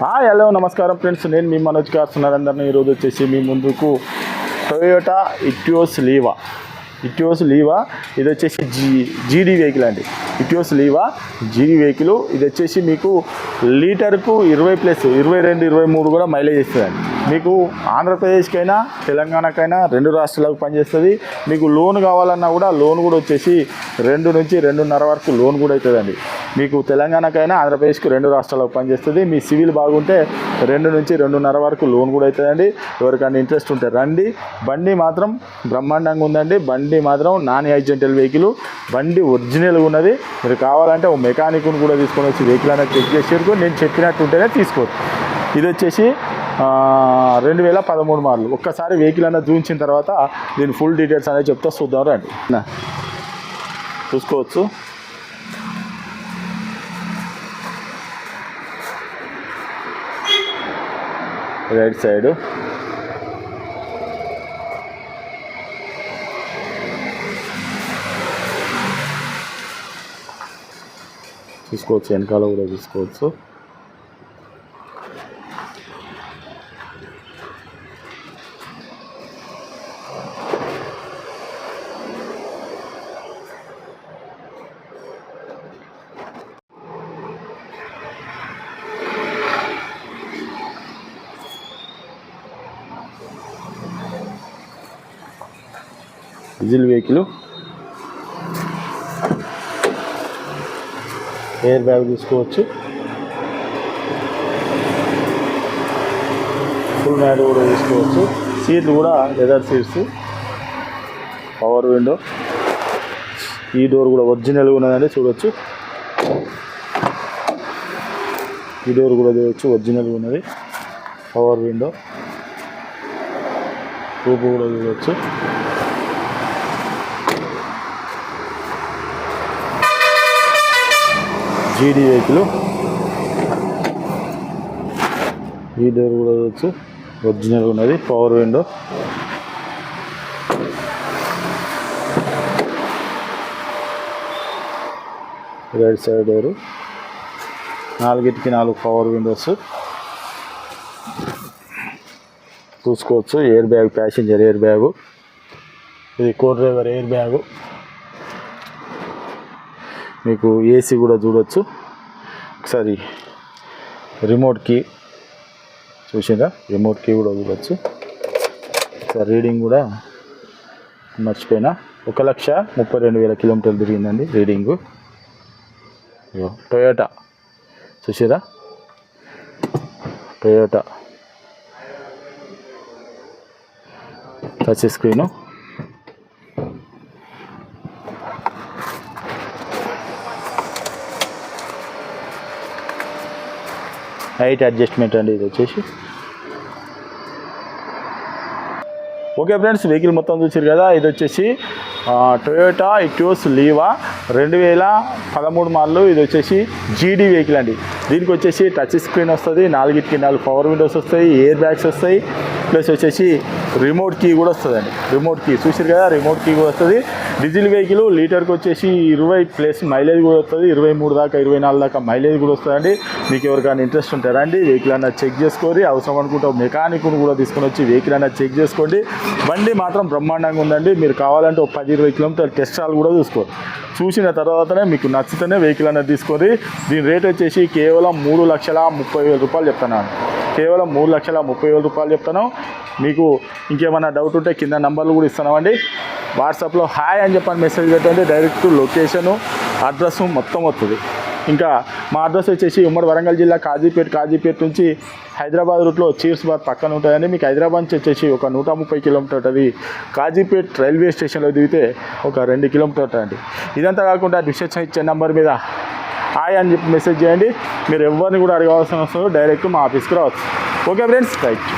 Hello నమస్కారం friends, నేను మీ Manoj cars అందరినీ ఈరోజు వచ్చేసి మీ ముందుకు టొయోటా ఇటియోస్ లీవా ఇది వచ్చేసి జీడీ వెహికల్ అండి. ఇటియోస్ లీవా జీడీ వెహికల్ ఇది వచ్చేసి మీకు లీటర్కు 20+, 22, 23 కూడా మైలేజ్ ఇస్తుందండి. మీకు ఆంధ్రప్రదేశ్కైనా తెలంగాణకైనా 2 రాష్ట్రాలకు పనిచేస్తుంది. మీకు లోన్ కావాలన్నా కూడా లోన్ కూడా వచ్చేసి 2 నుంచి 2.5 వరకు లోన్ కూడా అవుతుందండి. మీకు తెలంగాణకైనా ఆంధ్రప్రదేశ్కి 2 రాష్ట్రాలకు పనిచేస్తుంది. మీ సివిల్ బాగుంటే 2 నుంచి 2.5 వరకు లోన్ కూడా అవుతుందండి. ఎవరికైనా ఇంట్రెస్ట్ ఉంటే రండి. బండి మాత్రం బ్రహ్మాండంగా ఉందండి. బండి మాత్రం నాన్ యాక్సిడెంటల్ వెహికల్, బండి ఒరిజినల్గా ఉన్నది. మీరు కావాలంటే ఓ మెకానిక్ను కూడా తీసుకొని వచ్చి వెహికల్ అనేది చెక్ చేసేందుకు నేను చెప్పినట్టు ఉంటేనే తీసుకోవచ్చు. ఇది వచ్చేసి 2013 మోడల్. ఒక్కసారి వెహికల్ అనేది చూపించిన తర్వాత దీని ఫుల్ డీటెయిల్స్ అనేది చెప్తా, చూద్దాం రండి. చూసుకోవచ్చు. రైట్ సైడ్ చూసుకోవచ్చు, వెనకాల కూడా చూసుకోవచ్చు. డీజిల్ వెహికల్, ఎయిర్ బ్యాగ్ చూసుకోవచ్చు. ఫుల్ మ్యాట్ కూడా చూసుకోవచ్చు. సీట్లు కూడా లెదర్ సీట్స్, పవర్ విండో. ఈ డోర్ కూడా ఒరిజినల్గా ఉన్నదండి, చూడవచ్చు. ఈ డోర్ కూడా చూడవచ్చు, ఒరిజినల్గా ఉన్నది. పవర్ విండో, రూపు కూడా చూడవచ్చు. జీడీ వెహికల్, ఈ డోర్ కూడా చూడవచ్చు, ఒరిజినల్ ఉన్నది. Power window, right side door, 4కి 4 పవర్ విండోస్ చూసుకోవచ్చు. Air bag, passenger air bag, ఇది కో డ్రైవర్ ఎయిర్ బ్యాగు. మీకు ఏసీ కూడా చూడవచ్చు. ఒకసారి రిమోట్ కీ చూసిందా, రిమోట్ కీ కూడా చూడవచ్చు. ఒకసారి రీడింగ్ కూడా మర్చిపోయినా, 1,32,000 కిలోమీటర్లు తిరిగిందండి రీడింగు. టొయోటా చూసారా, Toyota touch screen. Height adjustment అండి ఇది వచ్చేసి. ఓకే ఫ్రెండ్స్, వెహికల్ మొత్తం చూసారు కదా. ఇది వచ్చేసి టొయోటా ఇటియోస్ లీవా 2013 మోడల్. ఇది వచ్చేసి జీడీ వెహికల్ అండి. దీనికి వచ్చేసి టచ్ స్క్రీన్ వస్తుంది, 4కి 4 పవర్ విండోస్ వస్తాయి, ఎయిర్ బ్యాగ్స్ వస్తాయి, ప్లస్ వచ్చేసి రిమోట్ కీ కూడా వస్తుందండి. రిమోట్ కీ చూసారు కదా, రిమోట్ కీ కూడా వస్తుంది. డీజిల్ వెహికల్, లీటర్కి వచ్చేసి 20+ మైలేజ్ కూడా వస్తుంది. 23 దాకా 24 దాకా మైలేజ్ కూడా వస్తుందండి. మీకు ఎవరికైనా ఇంట్రెస్ట్ ఉంటారండి, వెహికల్ అన్నది చెక్ చేసుకోండి. అవసరం అనుకుంటే మెకానిక్ను కూడా తీసుకొని వచ్చి వెహికల్ అన్నది చెక్ చేసుకోండి. బండి మాత్రం బ్రహ్మాండంగా ఉందండి. మీరు కావాలంటే ఒక 10-20 కిలోమీటర్ల టెస్ట్ ట్రాల్ కూడా చూసుకోండి. చూసిన తర్వాతనే మీకు నచ్చితేనే వెహికల్ అనేది తీసుకోండి. దీని రేట్ వచ్చేసి కేవలం 3,30,000 రూపాయలు చెప్తున్నాను. కేవలం 3,30,000 రూపాయలు చెప్తాను. మీకు ఇంకేమైనా డౌట్ ఉంటే కింద నంబర్లు కూడా ఇస్తున్నామండి. వాట్సాప్లో హాయ్ అని చెప్పని మెసేజ్ పెట్టండి. డైరెక్ట్ లొకేషను, అడ్రస్ మొత్తం వస్తుంది. ఇంకా మా అడ్రస్ వచ్చేసి ఉమ్మడి వరంగల్ జిల్లా కాజీపేట నుంచి హైదరాబాద్ రూట్లో చీర్స్బాద్ పక్కన ఉంటుందండి. మీకు హైదరాబాద్ నుంచి వచ్చేసి ఒక 130 కిలోమీటర్ ఉంటుంది. కాజీపేట రైల్వే స్టేషన్లో దిగితే ఒక 2 కిలోమీటర్ ఉంటుందండి. ఇదంతా కాకుండా డిస్క్రిప్షన్ ఇచ్చే నెంబర్ మీద హాయ్ అని చెప్పి మెసేజ్ చేయండి. మీరు ఎవరిని కూడా అడగవలసిన అవసరం, డైరెక్ట్ మా ఆఫీస్కి రావచ్చు. Okay friends, right.